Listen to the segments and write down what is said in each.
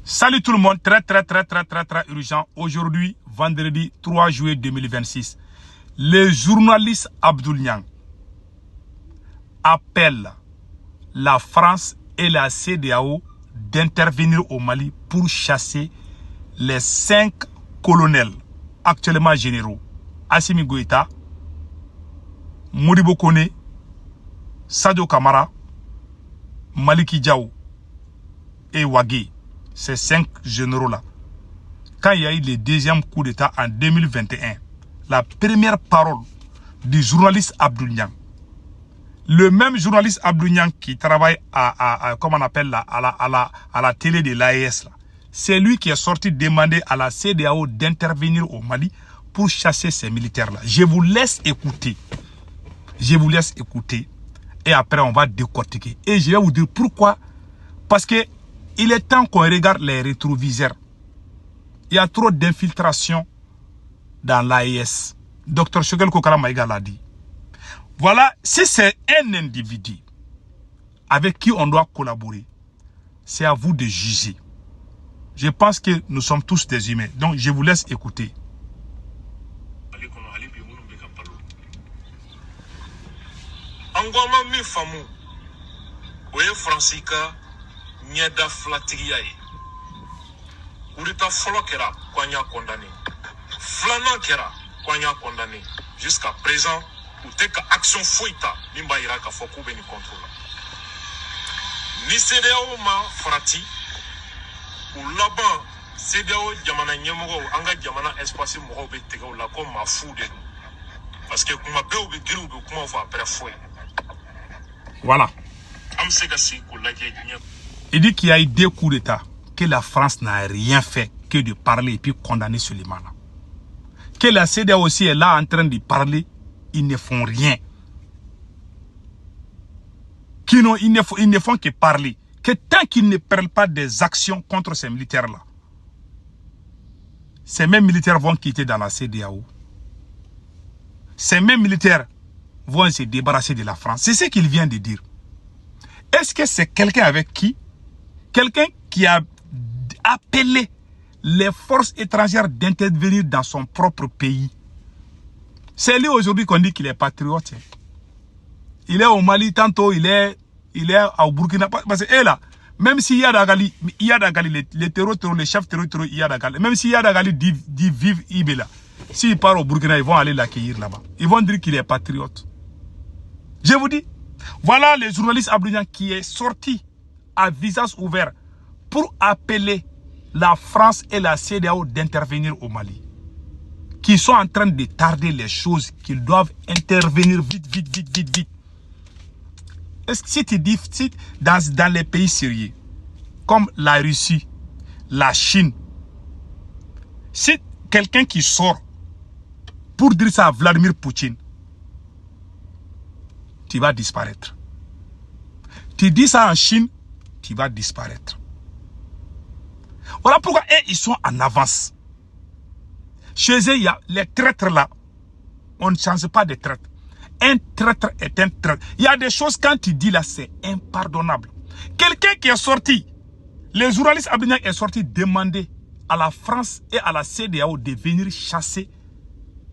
Salut tout le monde, très urgent. Aujourd'hui, vendredi 3 juillet 2026, le journaliste Abdoul Niang appelle la France et la CEDEAO d'intervenir au Mali pour chasser les 5 colonels actuellement généraux. Assimi Goïta, Modibo Kone, Sadio Kamara, Maliki Diaw et Wagé. Ces 5 généraux-là. Quand il y a eu le deuxième coup d'État en 2021, la première parole du journaliste Abdoul Niang, le même journaliste Abdoul Niang qui travaille comment on appelle à la télé de l'AES, c'est lui qui est sorti demander à la CEDEAO d'intervenir au Mali pour chasser ces militaires-là. Je vous laisse écouter. Je vous laisse écouter. Et après, on va décortiquer. Et je vais vous dire pourquoi. Parce que il est temps qu'on regarde les rétroviseurs. Il y a trop d'infiltration dans l'AES. Dr Choguel Kokara Maïga l'a dit. Voilà, si c'est un individu avec qui on doit collaborer, c'est à vous de juger. Je pense que nous sommes tous des humains. Donc, je vous laisse écouter. Angoma mi famu oye Francika Nyeda Flatigia Urita Folokera Kwanya condamné Flana Kera Kwanya condamné jusqu'à présent ou teka action fouita Nimba Iraka Fokou Beni contrôle ni CEDEAO ma frati ou là-bas CEDEAO Yamana Nyemogo Anga Yamana Espace Moro Betega ou la comme ma foude parce que kuma beu be giru be kuma fa après fouet. Voilà. Il dit qu'il y a eu 2 coups d'État, que la France n'a rien fait que de parler et puis condamner Suleiman. Que la CEDEAO aussi est là en train de parler, ils ne font rien. Ils ne font que parler. Que tant qu'ils ne prennent pas des actions contre ces militaires-là, ces mêmes militaires vont quitter dans la CEDEAO. Ces mêmes militaires vont se débarrasser de la France. C'est ce qu'il vient de dire. Est-ce que c'est quelqu'un avec qui? Quelqu'un qui a appelé les forces étrangères d'intervenir dans son propre pays. C'est lui aujourd'hui qu'on dit qu'il est patriote. Il est au Mali, tantôt il est au Burkina. Parce que là, même si Yadagali, les terroristes, les chefs terroristes, Yadagali, même si Yadagali dit vive Ibela, s'il part au Burkina, ils vont aller l'accueillir là-bas. Ils vont dire qu'il est patriote. Je vous dis, voilà le journaliste Abdoul Niang qui est sorti à visage ouvert pour appeler la France et la CEDEAO d'intervenir au Mali. Qui sont en train de tarder les choses, qu'ils doivent intervenir vite. Est-ce que si tu dis dans les pays sérieux, comme la Russie, la Chine, si quelqu'un qui sort pour dire ça à Vladimir Poutine, tu vas disparaître. Tu dis ça en Chine, tu vas disparaître. Voilà pourquoi ils sont en avance. Chez eux, il y a les traîtres là. On ne change pas de traître. Un traître est un traître. Il y a des choses quand tu dis là, c'est impardonnable. Quelqu'un qui est sorti, le journaliste Abdoul Niang est sorti demander à la France et à la CEDEAO de venir chasser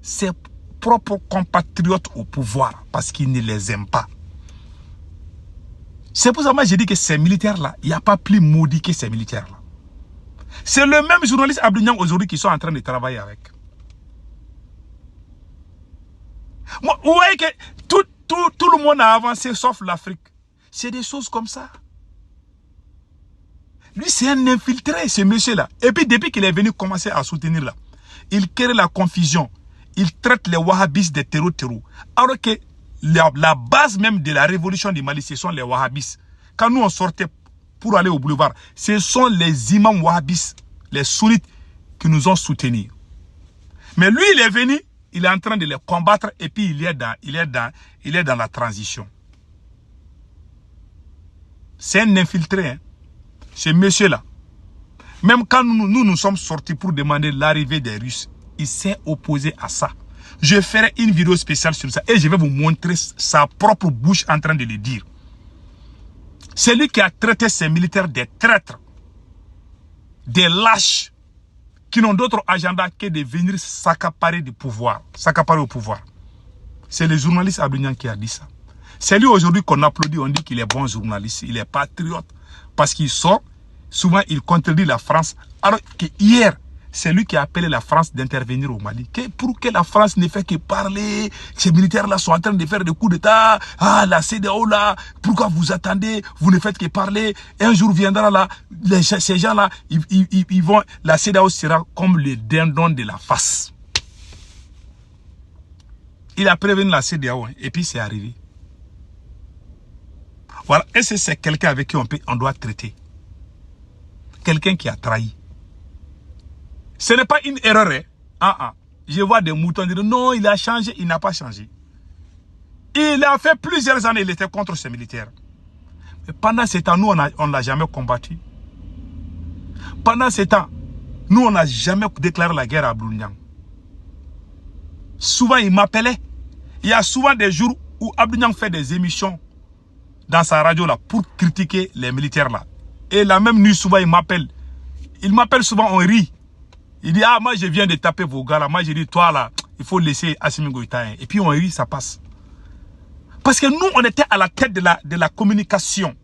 ses propres compatriotes au pouvoir parce qu'ils ne les aiment pas. C'est pour ça que j'ai dit que ces militaires-là, il n'y a pas plus maudit que ces militaires-là. C'est le même journaliste Abdoul Niang aujourd'hui qui sont en train de travailler avec. Vous voyez que tout le monde a avancé sauf l'Afrique. C'est des choses comme ça. Lui, c'est un infiltré, ce monsieur-là. Et puis, depuis qu'il est venu commencer à soutenir là, il crée la confusion. Il traite les wahhabistes des terreaux. Alors que la base même de la révolution du Mali, ce sont les wahhabistes. Quand nous on sortait pour aller au boulevard, ce sont les imams wahhabistes, les sunnites qui nous ont soutenus. Mais lui, il est venu, il est en train de les combattre et puis il est dans la transition. C'est un infiltré, hein, ce monsieur-là. Même quand nous sommes sortis pour demander l'arrivée des Russes, il s'est opposé à ça. Je ferai une vidéo spéciale sur ça et je vais vous montrer sa propre bouche en train de le dire. C'est lui qui a traité ces militaires des traîtres. des lâches qui n'ont d'autre agenda que de venir s'accaparer du pouvoir, s'accaparer au pouvoir. C'est le journaliste Abdou Niang qui a dit ça. C'est lui aujourd'hui qu'on applaudit, on dit qu'il est bon journaliste, il est patriote. Parce qu'il sort, souvent il contredit la France. Alors que hier, c'est lui qui a appelé la France d'intervenir au Mali. Pour que la France ne fait que parler, ces militaires-là sont en train de faire des coups d'État. Ah, la CEDEAO là, pourquoi vous attendez, vous ne faites que parler. Un jour viendra là, ces gens-là, ils vont, la CEDEAO sera comme le dindon de la face. Il a prévenu la CEDEAO et puis c'est arrivé. Voilà, et c'est quelqu'un avec qui on doit traiter. Quelqu'un qui a trahi. Ce n'est pas une erreur. Hein? Je vois des moutons dire non, il a changé, il n'a pas changé. Il a fait plusieurs années, il était contre ces militaires. Mais pendant ce temps, nous, on ne l'a jamais combattu. Pendant ce temps, nous, on n'a jamais déclaré la guerre à Abdou Niang. Souvent, il m'appelait. Il y a souvent des jours où Abdou Niang fait des émissions dans sa radio là pour critiquer les militaires là. Et la même nuit, souvent, il m'appelle. Il m'appelle souvent, on rit. Il dit, ah, moi, je viens de taper vos gars là. Moi, je dis, toi là, il faut laisser Assimi Goïta. Et puis, on rit, ça passe. Parce que nous, on était à la tête de la communication.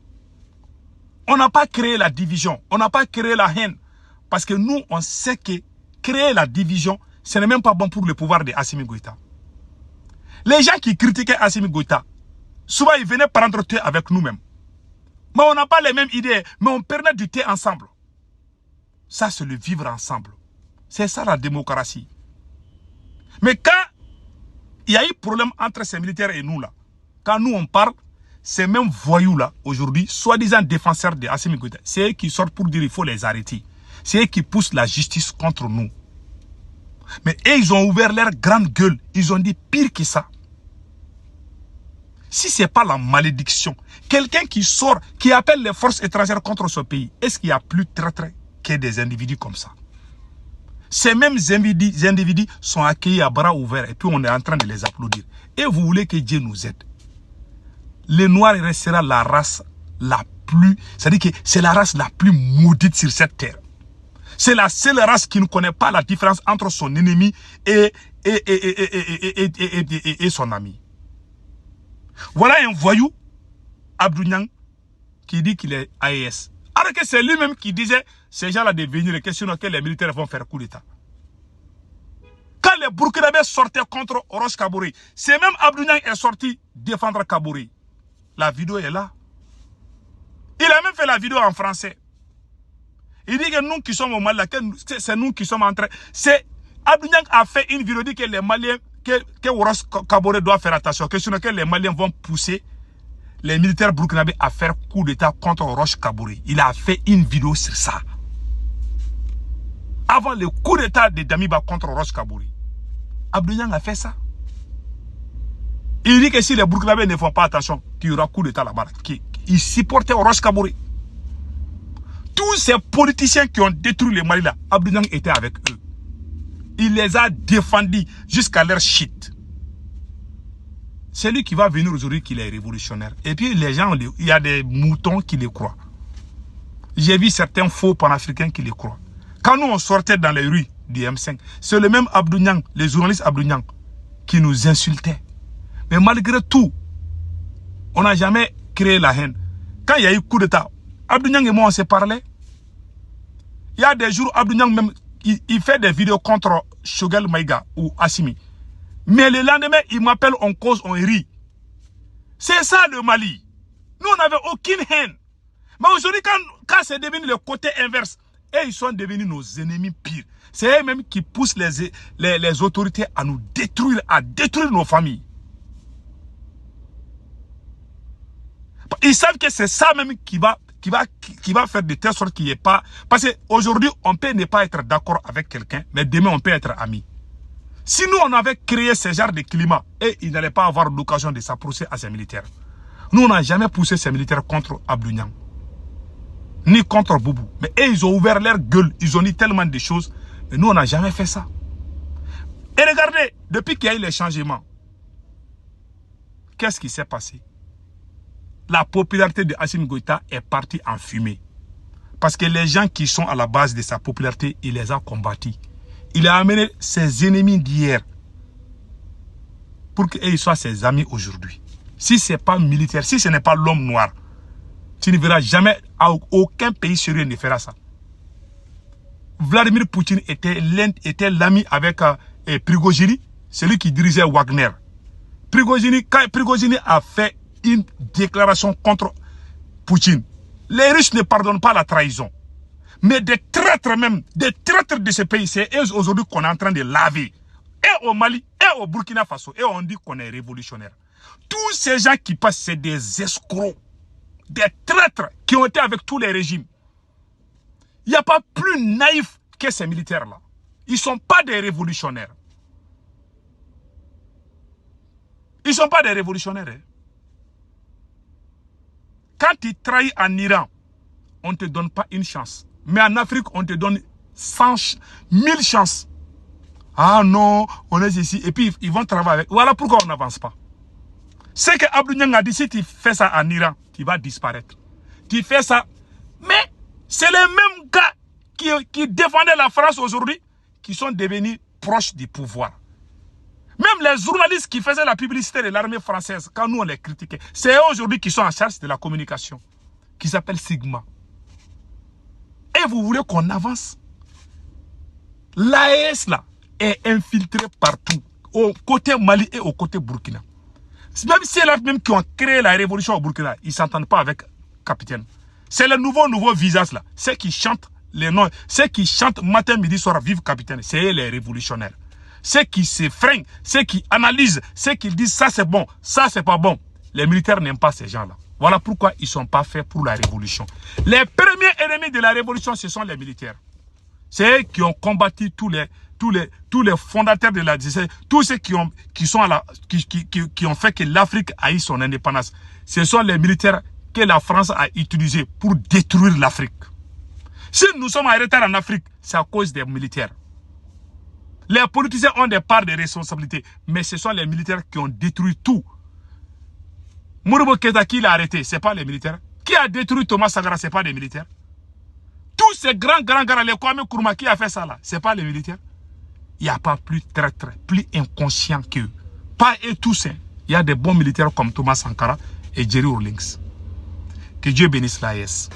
On n'a pas créé la division. On n'a pas créé la haine. Parce que nous, on sait que créer la division, ce n'est même pas bon pour le pouvoir de Assimi Goïta. Les gens qui critiquaient Assimi Goïta, souvent, ils venaient prendre thé avec nous-mêmes. Mais on n'a pas les mêmes idées. Mais on prenait du thé ensemble. Ça, c'est le vivre ensemble. C'est ça la démocratie. Mais quand il y a eu problème entre ces militaires et nous là, quand nous on parle, ces mêmes voyous là, aujourd'hui, soi-disant défenseurs de Assimi Goïta, c'est eux qui sortent pour dire qu'il faut les arrêter. C'est eux qui poussent la justice contre nous. Mais eux, ils ont ouvert leur grande gueule. Ils ont dit pire que ça. Si ce n'est pas la malédiction, quelqu'un qui sort, qui appelle les forces étrangères contre ce pays, est-ce qu'il y a plus traître que des individus comme ça? Ces mêmes individus sont accueillis à bras ouverts et puis on est en train de les applaudir. Et vous voulez que Dieu nous aide. Les Noirs restera la race la plus, c'est-à-dire que c'est la race la plus maudite sur cette terre. C'est la seule race qui ne connaît pas la différence entre son ennemi et son ami. Voilà un voyou, Abdou Niang, qui dit qu'il est AES. Alors que c'est lui-même qui disait, ces gens-là de venir et questionner que les militaires vont faire coup d'État. Quand les Burkinabés sortaient contre Roch Kabouri, c'est même Abdou Niang est sorti défendre Kabouri. La vidéo est là. Il a même fait la vidéo en français. Il dit que nous qui sommes au Mali, c'est nous qui sommes en train... Abdou Niang a fait une vidéo, dit que les Maliens, que Roch Kabouri doit faire attention, questionner que les Maliens vont pousser les militaires burkinabés à faire coup d'État contre Roch Kabouri. Il a fait une vidéo sur ça. Avant le coup d'État de Damiba contre Roch Kabouri. Abdou Niang a fait ça. Il dit que si les burkinabés ne font pas attention, qu'il y aura coup d'État là-bas. Ils supportaient Roch Kabouri. Tous ces politiciens qui ont détruit le Mali là, Abdou Niang était avec eux. Il les a défendus jusqu'à leur shit. C'est lui qui va venir aujourd'hui qu'il est révolutionnaire. Et puis les gens, il y a des moutons qui les croient. J'ai vu certains faux panafricains qui les croient. Quand nous on sortait dans les rues du M5, c'est le même Abdou Niang, les journalistes Abdou Niang, qui nous insultaient. Mais malgré tout, on n'a jamais créé la haine. Quand il y a eu coup d'État, Abdou Niang et moi on s'est parlé. Il y a des jours, Abdou Niang même, il fait des vidéos contre Choguel Maïga ou Assimi. Mais le lendemain, il m'appelle, on cause, on rit. C'est ça le Mali. Nous, on n'avait aucune haine. Mais aujourd'hui, quand c'est devenu le côté inverse, et ils sont devenus nos ennemis pires. C'est eux-mêmes qui poussent les autorités à nous détruire, à détruire nos familles. Ils savent que c'est ça même qui va faire de telle sorte qu'il n'y ait pas... Parce qu'aujourd'hui, on peut ne pas être d'accord avec quelqu'un, mais demain, on peut être amis. Si nous, on avait créé ce genre de climat, et ils n'allaient pas avoir l'occasion de s'approcher à ces militaires. Nous, on n'a jamais poussé ces militaires contre Abdou Niang, ni contre Boubou. Mais eux, ils ont ouvert leur gueule, ils ont dit tellement de choses, mais nous, on n'a jamais fait ça. Et regardez, depuis qu'il y a eu les changements, qu'est-ce qui s'est passé? La popularité de Assimi Goïta est partie en fumée. Parce que les gens qui sont à la base de sa popularité, il les a combattus. Il a amené ses ennemis d'hier pour qu'ils soient ses amis aujourd'hui. Si ce n'est pas militaire, si ce n'est pas l'homme noir, tu ne verras jamais, aucun pays sérieux ne fera ça. Vladimir Poutine était l'ami avec Prigozhin, celui qui dirigeait Wagner. Quand Prigozhin a fait une déclaration contre Poutine, les Russes ne pardonnent pas la trahison. Mais des traîtres même, des traîtres de ce pays, c'est eux aujourd'hui qu'on est en train de laver. Et au Mali, et au Burkina Faso, et on dit qu'on est révolutionnaire. Tous ces gens qui passent, c'est des escrocs, des traîtres qui ont été avec tous les régimes. Il n'y a pas plus naïf que ces militaires-là. Ils ne sont pas des révolutionnaires. Ils ne sont pas des révolutionnaires. Hein. Quand tu trahis en Iran, on ne te donne pas une chance. Mais en Afrique, on te donne 1000 chances. Ah non, on est ici. Et puis, ils vont travailler avec. Voilà pourquoi on n'avance pas. C'est que Abdou Niang a dit, si tu fais ça en Iran, tu vas disparaître. Tu fais ça. Mais c'est les mêmes gars qui défendaient la France aujourd'hui, qui sont devenus proches du pouvoir. Même les journalistes qui faisaient la publicité de l'armée française, quand nous on les critiquait, c'est eux aujourd'hui qui sont en charge de la communication, qui s'appelle Sigma. Et vous voulez qu'on avance? L'AES là est infiltré partout, au côté Mali et au côté Burkina. Même si c'est là-même qui ont créé la révolution au Burkina, ils ne s'entendent pas avec Capitaine. C'est le nouveau visage là, ceux qui chantent les noms, ceux qui chantent matin, midi, soir, vive Capitaine, c'est les révolutionnaires. Ceux qui se freinent, ceux qui analysent, ceux qui disent ça c'est bon, ça c'est pas bon. Les militaires n'aiment pas ces gens-là. Voilà pourquoi ils ne sont pas faits pour la révolution. Les premiers ennemis de la révolution, ce sont les militaires. C'est eux qui ont combattu tous les fondateurs de la tous ceux qui ont fait que l'Afrique a eu son indépendance. Ce sont les militaires que la France a utilisés pour détruire l'Afrique. Si nous sommes en retard en Afrique, c'est à cause des militaires. Les politiciens ont des parts de responsabilité, mais ce sont les militaires qui ont détruit tout. Modibo Keïta, qui l'a arrêté, ce n'est pas les militaires. Qui a détruit Thomas Sankara, ce n'est pas les militaires. Tous ces grands gars, les Kwame Nkrumah, qui a fait ça là, ce n'est pas les militaires. Il n'y a pas plus traître, plus inconscient qu'eux. Pas eux tous. Hein. Il y a des bons militaires comme Thomas Sankara et Jerry Rawlings. Que Dieu bénisse l'AES.